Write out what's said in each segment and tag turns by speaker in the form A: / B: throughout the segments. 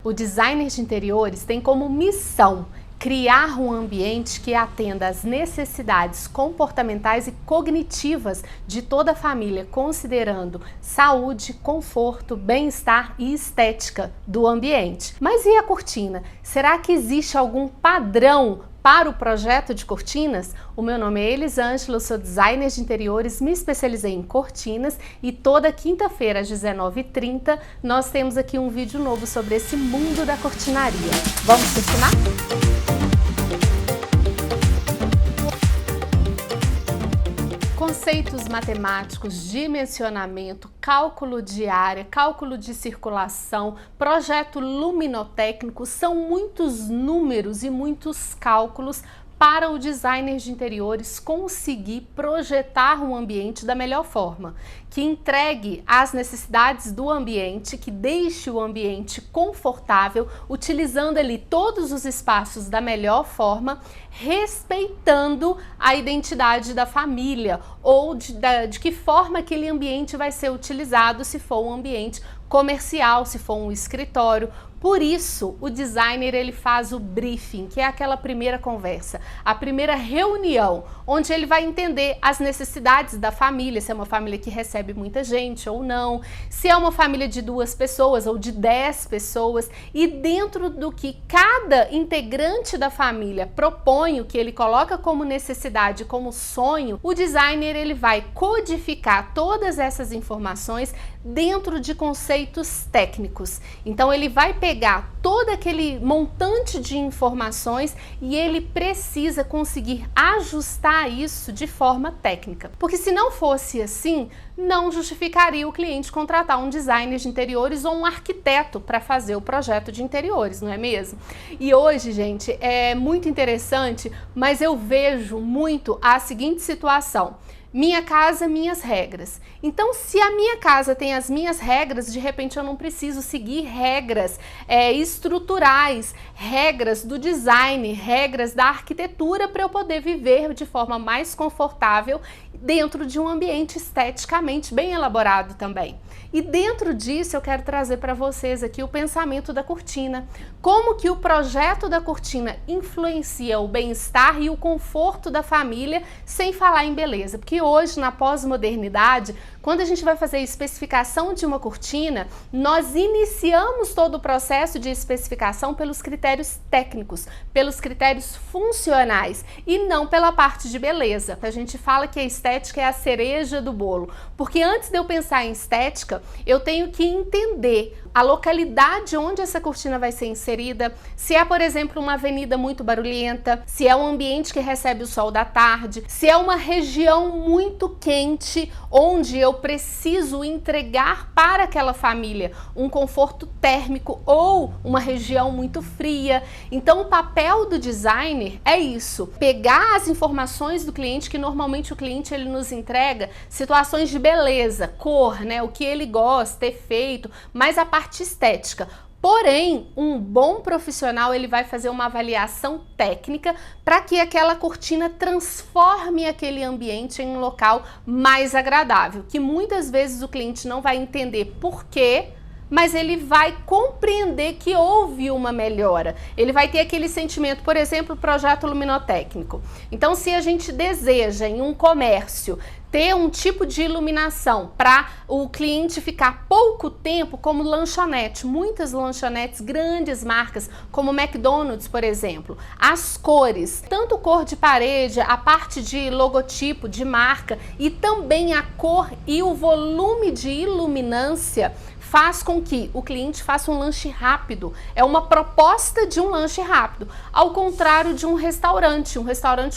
A: O designer de interiores tem como missão criar um ambiente que atenda às necessidades comportamentais e cognitivas de toda a família, considerando saúde, conforto, bem-estar e estética do ambiente. Mas e a cortina? Será que existe algum padrão para o projeto de cortinas? O meu nome é Elisângela, eu sou designer de interiores, me especializei em cortinas e toda quinta-feira às 19h30 nós temos aqui um vídeo novo sobre esse mundo da cortinaria. Vamos continuar? Conceitos matemáticos, dimensionamento, cálculo de área, cálculo de circulação, projeto luminotécnico, são muitos números e muitos cálculos para o designer de interiores conseguir projetar um ambiente da melhor forma, que entregue as necessidades do ambiente, que deixe o ambiente confortável, utilizando ali todos os espaços da melhor forma, respeitando a identidade da família ou de que forma aquele ambiente vai ser utilizado, se for um ambiente comercial, se for um escritório. Por isso, o designer ele faz o briefing, que é aquela primeira conversa, a primeira reunião, onde ele vai entender as necessidades da família, se é uma família que recebe muita gente ou não, se é uma família de 2 pessoas ou de 10 pessoas, e dentro do que cada integrante da família propõe, o que ele coloca como necessidade, como sonho, o designer ele vai codificar todas essas informações dentro de conceitos técnicos. Então ele vai pegar todo aquele montante de informações e ele precisa conseguir ajustar isso de forma técnica. Porque se não fosse assim, não justificaria o cliente contratar um designer de interiores ou um arquiteto para fazer o projeto de interiores, não é mesmo? E hoje, gente, é muito interessante, mas eu vejo muito a seguinte situação: minha casa, minhas regras. Então, se a minha casa tem as minhas regras, de repente eu não preciso seguir regras estruturais, regras do design, regras da arquitetura para eu poder viver de forma mais confortável dentro de um ambiente esteticamente bem elaborado também. E dentro disso eu quero trazer para vocês aqui o pensamento da cortina. Como que o projeto da cortina influencia o bem-estar e o conforto da família, sem falar em beleza. Porque hoje, na pós-modernidade, quando a gente vai fazer a especificação de uma cortina, nós iniciamos todo o processo de especificação pelos critérios técnicos, pelos critérios funcionais e não pela parte de beleza. A gente fala que a estética é a cereja do bolo, porque antes de eu pensar em estética, eu tenho que entender a localidade onde essa cortina vai ser inserida, se é, por exemplo, uma avenida muito barulhenta, se é um ambiente que recebe o sol da tarde, se é uma região muito quente, onde eu preciso entregar para aquela família um conforto térmico, ou uma região muito fria. Então o papel do designer é isso, pegar as informações do cliente, que normalmente o cliente ele nos entrega situações de beleza, cor, né, o que ele gosta, efeito, mas a parte estética. Porém, um bom profissional ele vai fazer uma avaliação técnica para que aquela cortina transforme aquele ambiente em um local mais agradável, que muitas vezes o cliente não vai entender por quê, mas ele vai compreender que houve uma melhora. Ele vai ter aquele sentimento, por exemplo, projeto luminotécnico. Então, se a gente deseja em um comércio ter um tipo de iluminação para o cliente ficar pouco tempo, como lanchonete, muitas lanchonetes, grandes marcas, como McDonald's, por exemplo, as cores, tanto cor de parede, a parte de logotipo, de marca, e também a cor e o volume de iluminância faz com que o cliente faça um lanche rápido. É uma proposta de um lanche rápido, ao contrário de um restaurante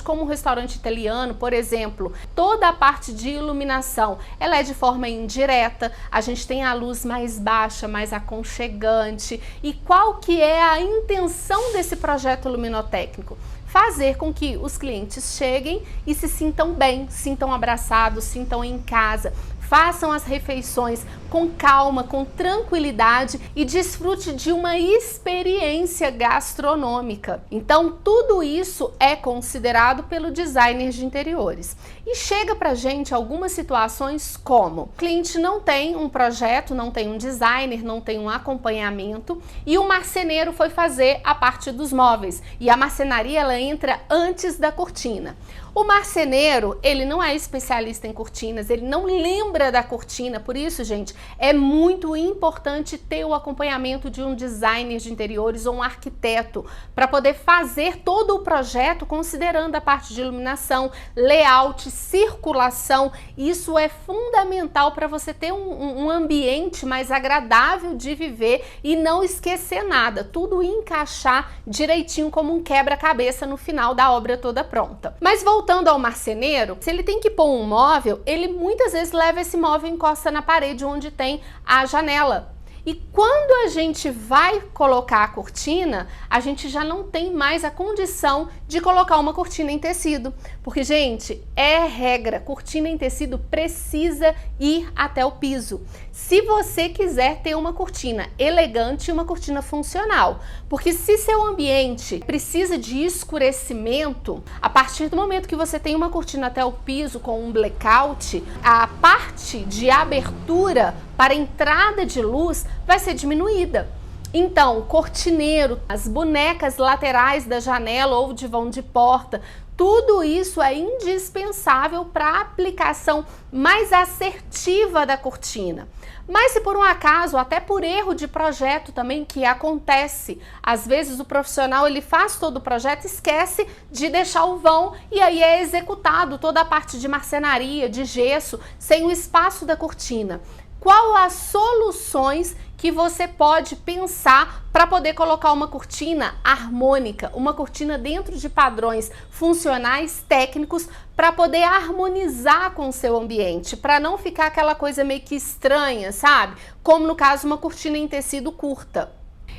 A: como um restaurante italiano, por exemplo. Toda a parte de iluminação, ela é de forma indireta, a gente tem a luz mais baixa, mais aconchegante. E qual que é a intenção desse projeto luminotécnico? Fazer com que os clientes cheguem e se sintam bem, sintam abraçados, sintam em casa. façam as refeições com calma, com tranquilidade e desfrute de uma experiência gastronômica. Então, tudo isso é considerado pelo designer de interiores. E chega pra gente algumas situações como: o cliente não tem um projeto, não tem um designer, não tem um acompanhamento e o marceneiro foi fazer a parte dos móveis e a marcenaria ela entra antes da cortina. O marceneiro, ele não é especialista em cortinas, ele não lembra da cortina, por isso, gente, é muito importante ter o acompanhamento de um designer de interiores ou um arquiteto para poder fazer todo o projeto considerando a parte de iluminação, layout, circulação. Isso é fundamental para você ter um ambiente mais agradável de viver e não esquecer nada, tudo encaixar direitinho como um quebra-cabeça no final da obra toda pronta. Mas voltando ao marceneiro, se ele tem que pôr um móvel, ele muitas vezes leva esse móvel e encosta na parede onde tem a janela. E quando a gente vai colocar a cortina, a gente já não tem mais a condição de colocar uma cortina em tecido. Porque, gente, é regra, cortina em tecido precisa ir até o piso. Se você quiser ter uma cortina elegante e uma cortina funcional. Porque se seu ambiente precisa de escurecimento, a partir do momento que você tem uma cortina até o piso com um blackout, a parte de abertura para entrada de luz vai ser diminuída. Então, cortineiro, as bonecas laterais da janela ou de vão de porta, tudo isso é indispensável para a aplicação mais assertiva da cortina. Mas se por um acaso, até por erro de projeto também, que acontece, às vezes o profissional ele faz todo o projeto, esquece de deixar o vão e aí é executado toda a parte de marcenaria, de gesso, sem o espaço da cortina. Qual as soluções que você pode pensar para poder colocar uma cortina harmônica, uma cortina dentro de padrões funcionais, técnicos, para poder harmonizar com o seu ambiente, para não ficar aquela coisa meio que estranha, sabe? Como no caso uma cortina em tecido curta.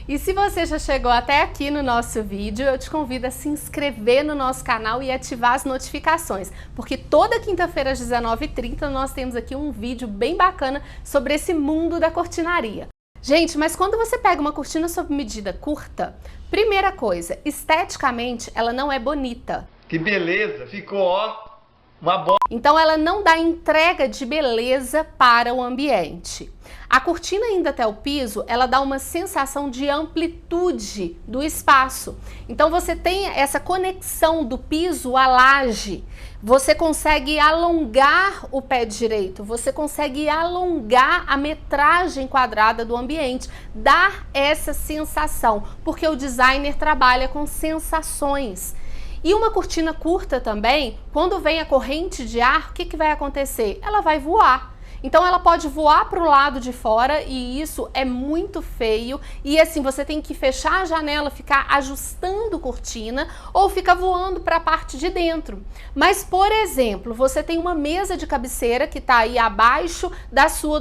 A: E se você já chegou até aqui no nosso vídeo, eu te convido a se inscrever no nosso canal e ativar as notificações, porque toda quinta-feira às 19h30 nós temos aqui um vídeo bem bacana sobre esse mundo da cortinaria. Gente, mas quando você pega uma cortina sob medida curta, primeira coisa, esteticamente ela não é bonita.
B: Que beleza, ficou ó, uma bola.
A: Então ela não dá entrega de beleza para o ambiente. A cortina indo até o piso, ela dá uma sensação de amplitude do espaço. Então você tem essa conexão do piso à laje. Você consegue alongar o pé direito, você consegue alongar a metragem quadrada do ambiente, dar essa sensação, porque o designer trabalha com sensações. E uma cortina curta também, quando vem a corrente de ar, o que vai acontecer? Ela vai voar. Então ela pode voar para o lado de fora e isso é muito feio e assim você tem que fechar a janela, ficar ajustando cortina ou ficar voando para a parte de dentro. Mas por exemplo, você tem uma mesa de cabeceira que está aí abaixo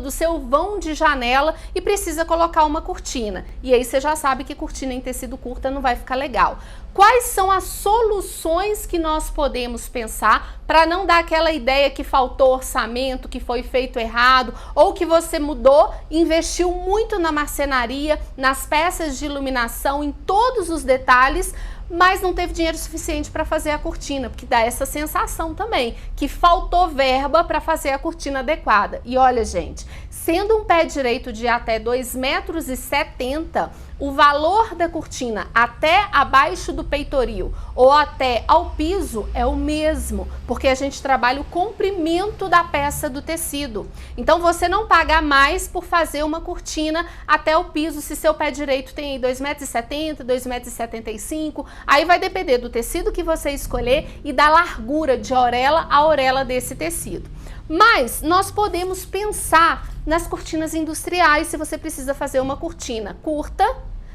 A: do seu vão de janela e precisa colocar uma cortina. E aí você já sabe que cortina em tecido curta não vai ficar legal. Quais são as soluções que nós podemos pensar para não dar aquela ideia que faltou orçamento, que foi feito errado, ou que você mudou, investiu muito na marcenaria, nas peças de iluminação, em todos os detalhes, mas não teve dinheiro suficiente para fazer a cortina, porque dá essa sensação também, que faltou verba para fazer a cortina adequada. E olha, gente, sendo um pé direito de até 2,70 m, o valor da cortina até abaixo do peitoril ou até ao piso é o mesmo, porque a gente trabalha o comprimento da peça do tecido. Então você não paga mais por fazer uma cortina até o piso se seu pé direito tem 2,70 m, 2,75 m, aí vai depender do tecido que você escolher e da largura de orelha a orelha desse tecido. Mas nós podemos pensar nas cortinas industriais se você precisa fazer uma cortina curta,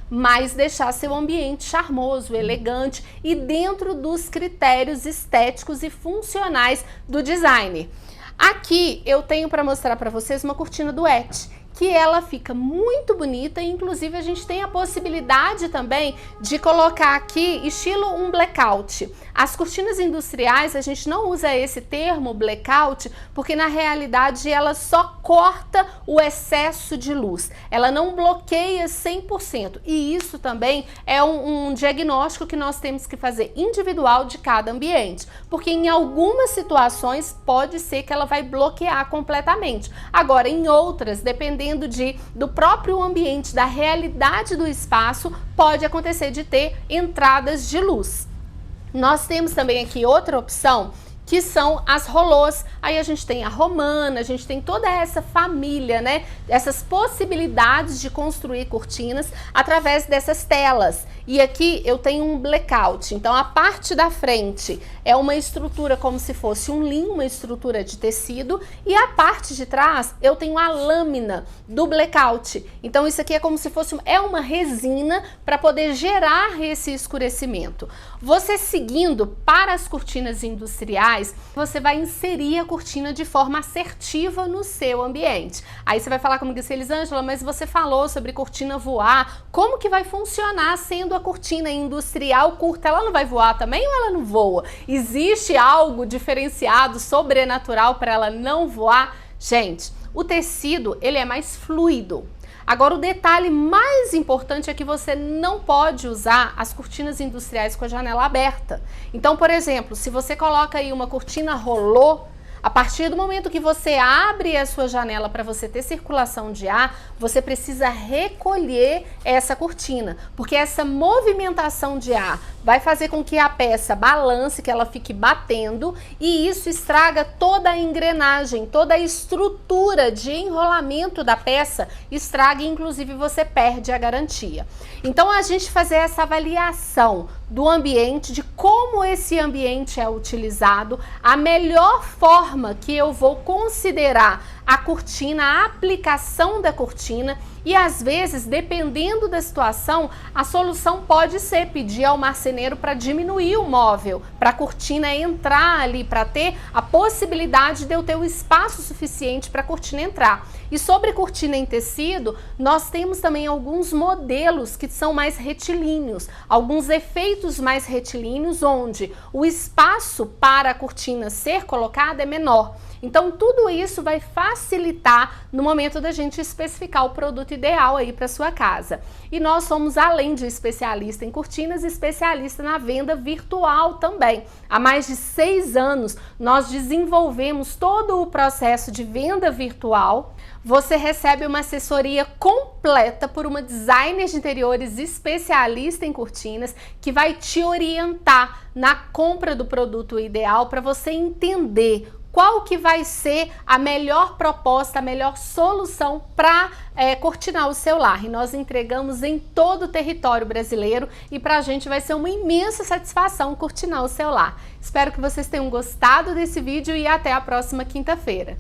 A: mas deixar seu ambiente charmoso, elegante e dentro dos critérios estéticos e funcionais do designer. Aqui eu tenho para mostrar para vocês uma cortina duete, que ela fica muito bonita, e inclusive a gente tem a possibilidade também de colocar aqui estilo um blackout. As cortinas industriais, a gente não usa esse termo blackout, porque na realidade ela só corta o excesso de luz, ela não bloqueia 100%, e isso também é um diagnóstico que nós temos que fazer individual de cada ambiente, porque em algumas situações pode ser que ela vai bloquear completamente. Agora, em outras, dependendo do próprio ambiente, da realidade do espaço, pode acontecer de ter entradas de luz. Nós temos também aqui outra opção, que são as rolôs. Aí a gente tem a romana, a gente tem toda essa família, né? Essas possibilidades de construir cortinas através dessas telas. E aqui eu tenho um blackout, então a parte da frente é uma estrutura como se fosse um linho, uma estrutura de tecido, e a parte de trás eu tenho a lâmina do blackout. Então isso aqui é como se fosse uma resina para poder gerar esse escurecimento. Você seguindo para as cortinas industriais, você vai inserir a cortina de forma assertiva no seu ambiente. Aí você vai falar comigo assim, Elisângela, mas você falou sobre cortina voar, como que vai funcionar sendo a cortina industrial curta? Ela não vai voar também ou ela não voa? Existe algo diferenciado, sobrenatural para ela não voar? Gente, o tecido, ele é mais fluido. Agora, o detalhe mais importante é que você não pode usar as cortinas industriais com a janela aberta. Então, por exemplo, se você coloca aí uma cortina rolô, a partir do momento que você abre a sua janela para você ter circulação de ar, você precisa recolher essa cortina, porque essa movimentação de ar vai fazer com que a peça balance, que ela fique batendo, e isso estraga toda a engrenagem, toda a estrutura de enrolamento da peça, estraga e inclusive você perde a garantia. Então a gente fazer essa avaliação do ambiente, de como esse ambiente é utilizado, a melhor forma que eu vou considerar a cortina, a aplicação da cortina, e às vezes, dependendo da situação, a solução pode ser pedir ao marceneiro para diminuir o móvel, para a cortina entrar ali, para ter a possibilidade de eu ter o espaço suficiente para a cortina entrar. E sobre cortina em tecido, nós temos também alguns modelos que são mais retilíneos, alguns efeitos mais retilíneos, onde o espaço para a cortina ser colocada é menor. Então tudo isso vai facilitar no momento da gente especificar o produto ideal aí para sua casa. E nós somos, além de especialista em cortinas, especialista na venda virtual também. Há mais de 6 anos nós desenvolvemos todo o processo de venda virtual. Você recebe uma assessoria completa por uma designer de interiores especialista em cortinas, que vai te orientar na compra do produto ideal para você entender qual que vai ser a melhor proposta, a melhor solução para cortinar o seu lar. E nós entregamos em todo o território brasileiro, e para a gente vai ser uma imensa satisfação cortinar o seu lar. Espero que vocês tenham gostado desse vídeo e até a próxima quinta-feira.